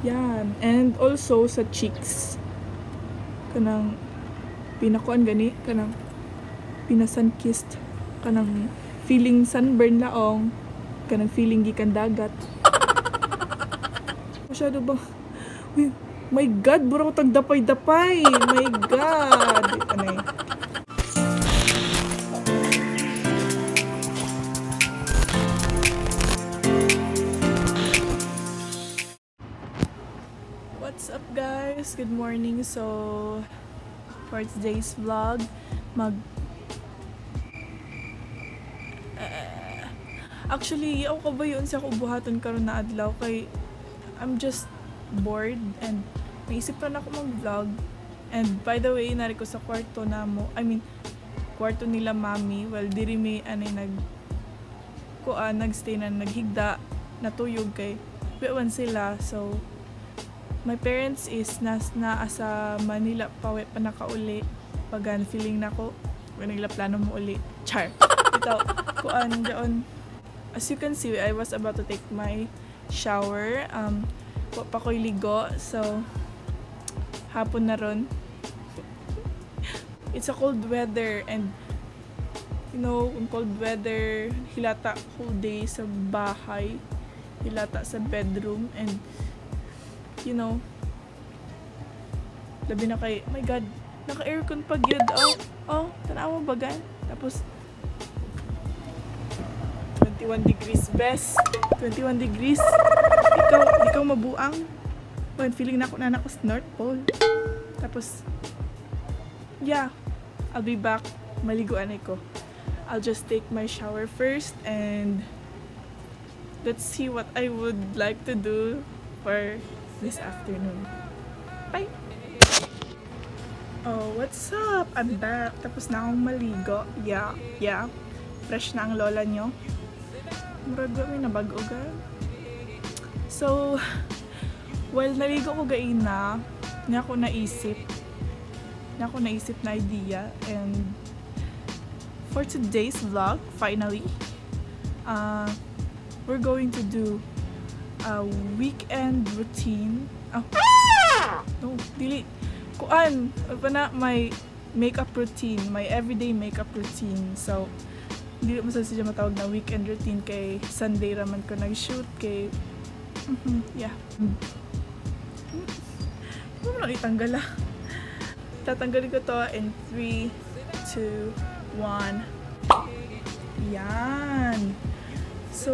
Yan. And also sa cheeks. Kanang pinakuan gani. Kanang pinasun-kissed. Kanang feeling sunburn laong. Kanang feeling gikan dagat. Masyado ba? Uy, my God! Bura ko tagdapay-dapay! My God! Anay. What's up guys? Good morning. So for today's vlog, actually ako ba yun sa kubuhaton karon na adlaw kay I'm just bored and naisip na ako mag-vlog. And by the way, nari ko sa kwarto na mo. I mean, kwarto nila mami. Well, diri may nagstay na naghigda, natuyog kay wewan sila. So my parents is naa sa Manila pa nakauli. Pagan feeling nako when nagla plano mo uli. Char. Ito kuan doon. As you can see, I was about to take my shower. Pa ko'y ligo. So hapon na ron. It's a cold weather and you know, cold weather, hilata whole day sa bahay, hilata sa bedroom, and you know, labi na kay, my God, naka-aircon pag yun. Oh, tanawa ba gan? Tapos 21 degrees, best. 21 degrees. Ikaw mabuang. Well, feeling na ako na ako sa North Pole. Tapos, yeah, I'll be back. Maliguan ako. I'll just take my shower first and let's see what I would like to do for this afternoon. Bye! Oh, what's up? I'm back. Tapos na akong maligo. Yeah. Fresh na ang lola nyo. Murag may nabago ga. So, well, naligo ko gaina. Nga ako naisip na idea. And for today's vlog, finally, we're going to do a weekend routine. Oh, no, dili. Kuan, na my makeup routine, my everyday makeup routine. So, hindi mo sa siya matawag na weekend routine kay Sunday raman ko nag-shoot kay yeah. Hindi mo lang itanggal ah. Tatanggalin ko to in 3, 2, 1. Yan. So,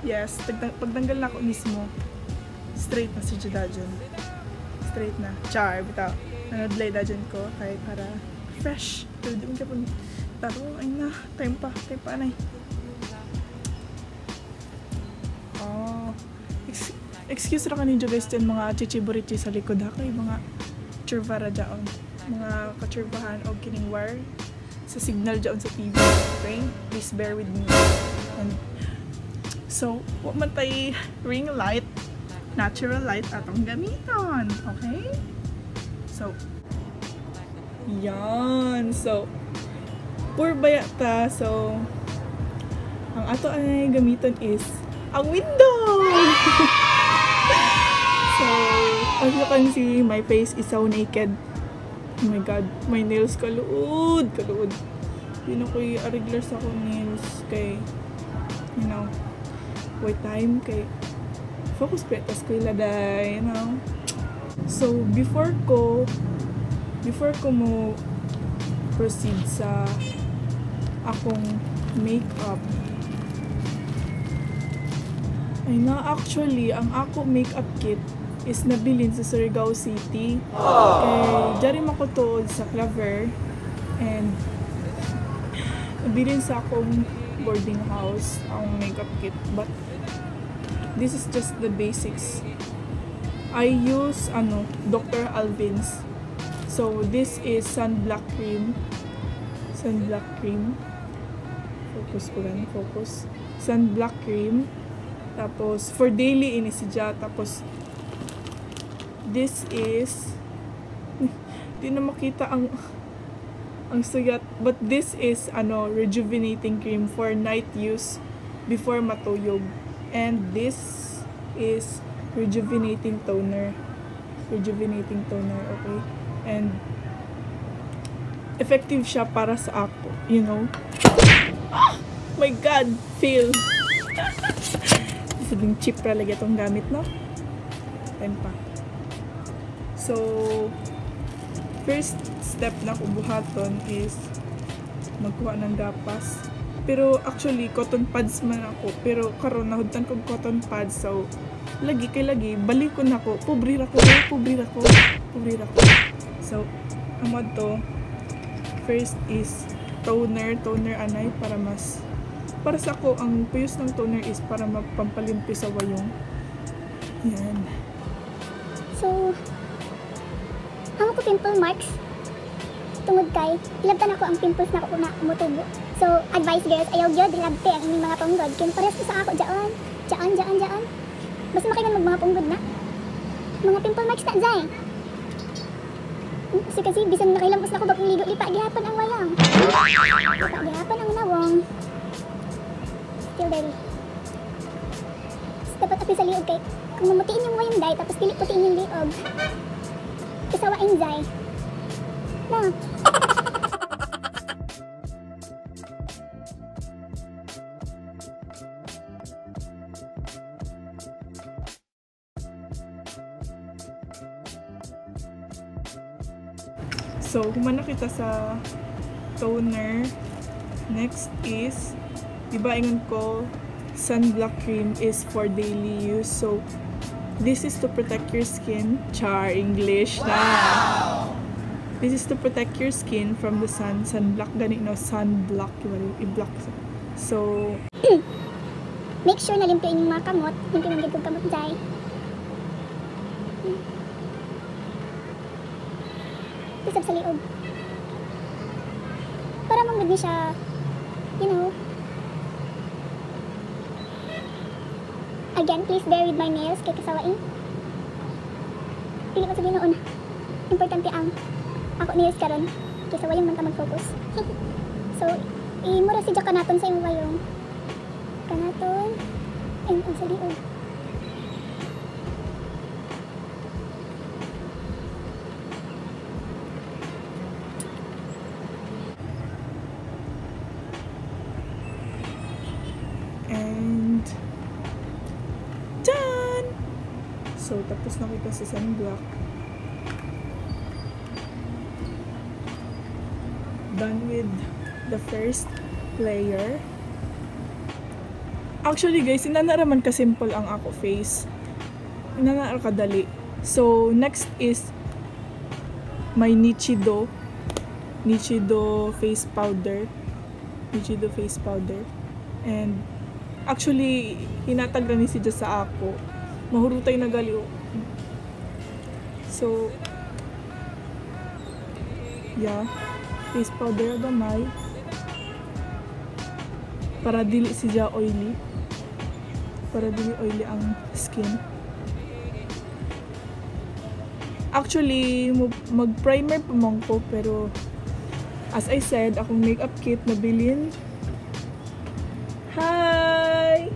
yes, pagtanggal na ako mismo, straight na si Jadajon. Straight na. Char, bitaw. Nanadlay dajon ko kay para fresh. Pero di mo siya pun. Pero, ay na. Time pa anay. Oh. Excuse ra kaninyo guys din mga chichiburichi sa likod ha. Kay mga churvara dyan. Mga kachurvahan o kining wire sa signal dyan sa TV. Okay? Please bear with me. And so, wag man tayo ring light. Natural light atong gamiton. Okay? So, yan. So, pur baya ta. So, ang ato ay gamiton is ang window. So, as you can see, my face is so naked. Oh my God, my nails kaluod. Yun ako'y regular sa akong nails kay, you know, wait time kay focus petas ko iladay, you know. So, before ko mo proceed sa akong makeup, ay na actually ang ako makeup kit is nabilin sa Surigao City. Kay jari makutuod sa Claver and nabilin sa akong boarding house ang makeup kit, but this is just the basics. I use Dr. Alvin's. So this is sunblock cream. Focus. Sunblock cream. Tapos for daily ini siya. Tapos this is di na makita ang suyat, but this is rejuvenating cream for night use before matuyog. And this is rejuvenating toner. Rejuvenating toner, okay? And effective siya para sa ako, you know? My God! Fail! Sabing cheap talaga itong gamit, no? Time pa. So, first step na kubuhaton is magkuha ng gapas. Pero actually, cotton pads man ako. Pero karon nahudtan kong cotton pads. So, lagi kay lagi, balik ko na ko. Pobre ako. So, amad to. First is toner anay para sa ako, ang puyos ng toner is para mapampalimpi sa wayong. Yan. So, amo ko pimple marks tungod kay ilabtan ako ang pimples na ako na mutubo. So, advice girls, ayaw gyud hilabte ang inyong mga punggod. Kaya parehas ko sa ako dyan. Basta makinan mga punggod na. Mga pimple marks na dyan. Kasi bisan nakilamos na ako bakong ligo, lipa gihapon ang wayang. Lipa gihapon ang nawong. Still dirty. Dapat api sa liog kay kung mamutiin yung wayang day tapos dili putiin yung liog. Kasawain day. Na. So, humana kita sa toner. Next is, diba ingon ko, sunblock cream is for daily use. So, this is to protect your skin. Char, English na! Wow! This is to protect your skin from the sun. Sunblock, gani no? Sunblock. I-block. So, make sure na limpyo yung mga kamot. Limpyo yung gipong kamot dahil. Isab sa liog. Para manggod niya siya, you know. Again, please bear with my nails kay kasawain. Pili ko sabihin noon. Importante ang ako nails karon kay sa wayong man ta mag-focus. So, imura si kanaton sa imong wayong. Kanaton. Ay, ang sa liog. and done! So, tapos na kita sa sunblock. Done with the first layer. Actually guys, inanaraman ka simple ang ako face. Inanarar ka dali. So, next is my Nichido face powder. Nichido face powder. And actually, hinatag na ni siya sa ako. Mahurutay na galiw. So, yeah. Face powder gamay. Para dili siya oily. Para dili oily ang skin. Actually, mag-primer pa man ko, pero as I said, akong makeup kit na bilin. Hi!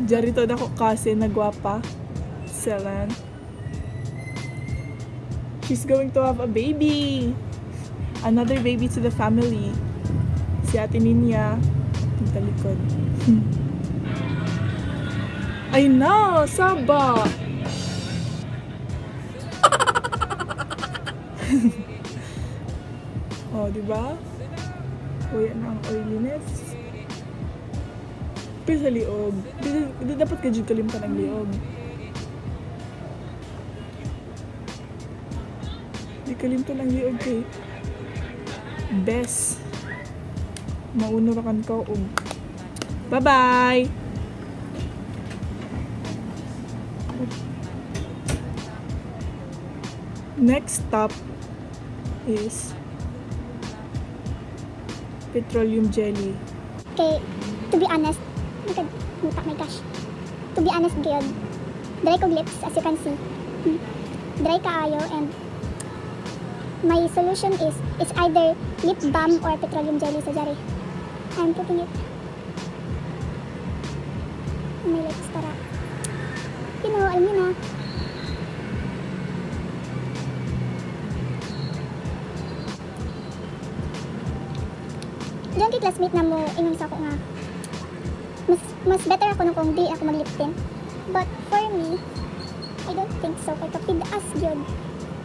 Jarito na ko kasi nagwapa. Selan. She's going to have a baby! Another baby to the family. Si Ate Ninya. Yung talikod. Ay na! Saba! Oh, diba? Kuya na ang oiliness. Pero sa liog. Dapat ka dyan kalimtan ang liog. Di kalimtan ang liog kay best. Maunurakan ka og bye-bye! Next stop is petroleum jelly. Okay, to be honest, my gosh. To be honest, good. Dry ko lips, as you can see. Dry kaayo, and my solution is it's either lip balm or petroleum jelly sa jari. I'm putting it on my lips para alam niyo na. Diyan kay classmate na mo, ingon sa ako nga, mas better ako nung kung di ako mag-lip tint. But for me, I don't think so. Kay kapid as yun.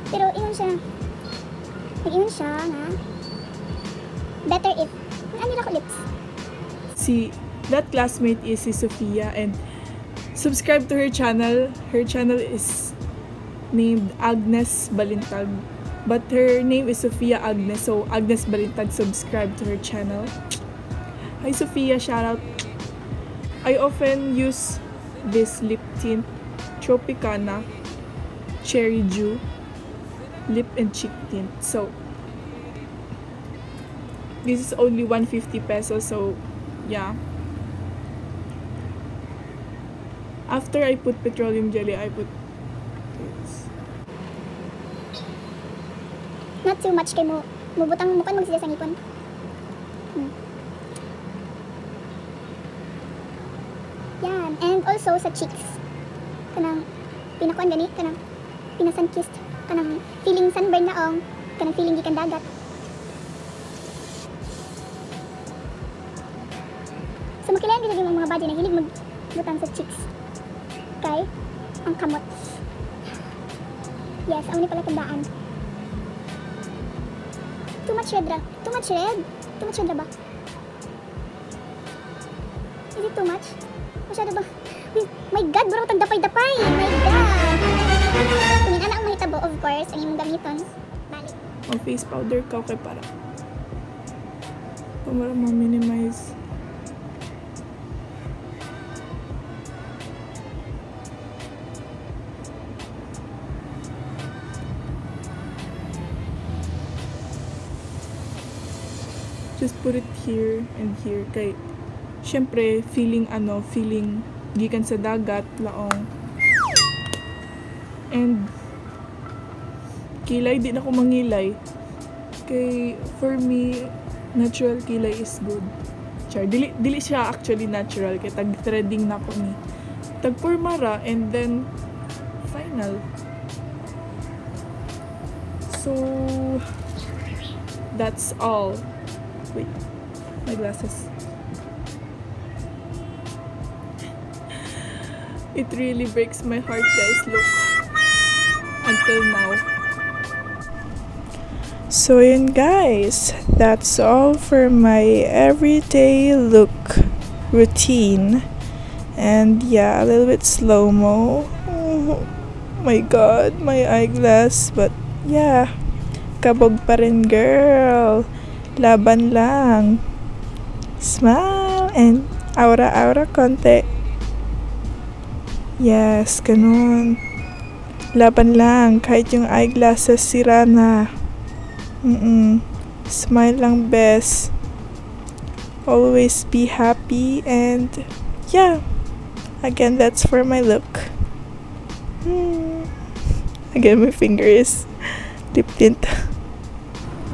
Pero ingon siya nga, better if, ano ako lips. That classmate is si Sofia, and subscribe to her channel. Her channel is named Agnes Balintag. But her name is Sofia Agnes, so Agnes Balintag, subscribe to her channel. Hi Sofia, shoutout. I often use this lip tint, Tropicana Cherry Dew lip and cheek tint. So this is only 150 pesos, so yeah. After I put petroleum jelly, I put this. Not too much kay mo butang mukan magsila sa ngipon. Yan, and also sa cheeks. Kanang pinakuan gani, kanang pinasun-kissed, kanang feeling sunburn naong, kanang feeling gikan dagat. So makilayan din yung mga body na hilig magbutang sa cheeks. Kay ang kamot. Yes, ang ni pala tandaan. Too much red ra. Too much red? Too much red ra ba? Is it too much? Masyado ba? My God, bro, tagdapay-dapay! My God! Kunin na ang mahitabo, of course, ang imong gamiton. Balik. Ang face powder ka, okay, para ma-minimize. Just put it here and here. Kay, syempre, feeling gikan sa dagat, laong. And, kilay, di na ako mangilay. Kay, for me, natural kilay is good. Char, dili siya actually natural. Kaya tag-threading na ako ni. Tag-formara, and then, final. So, that's all. Wait, my glasses. It really breaks my heart, guys. Look. Until now. So yun, guys. That's all for my everyday look routine. And yeah, a little bit slow-mo. Oh my God, my eyeglass. But yeah, kabog pa rin, girl. Laban lang. Smile and aura-aura konti. Yes, ganun. Laban lang. Kahit yung eyeglasses sira na. Smile lang, best. Always be happy, and yeah. Again, that's for my look. Again, my finger is lip tint.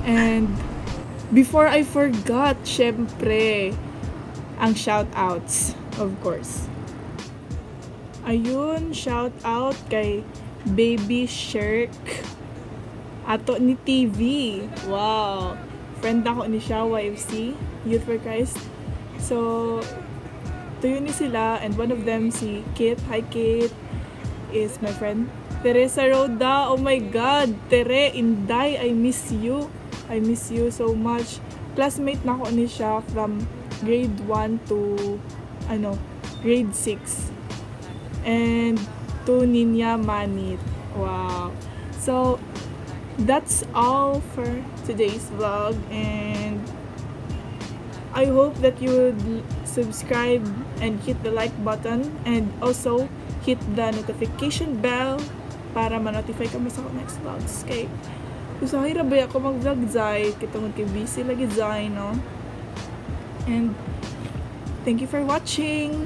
And before I forgot, syempre, ang shoutouts, of course. Ayun, shoutout kay Baby Shirk. Ato ni TV. Wow. Friend ako ni siya, YFC, Youth for Christ. So, tuyo ni sila, and one of them, si Kit. Hi, Kit. Is my friend. Teresa Roda. Oh my God. Tere, Inday, I miss you. I miss you so much. Classmate na ako ni siya from grade 1 to grade 6. And to Ninya Manit. Wow. So that's all for today's vlog, and I hope that you would subscribe and hit the like button, and also hit the notification bell para ma-notify ka mo sa next vlogs. Okay? Usahay rabay ako mag-vlog zay, kitungod kay busy lagi zay, no? And thank you for watching!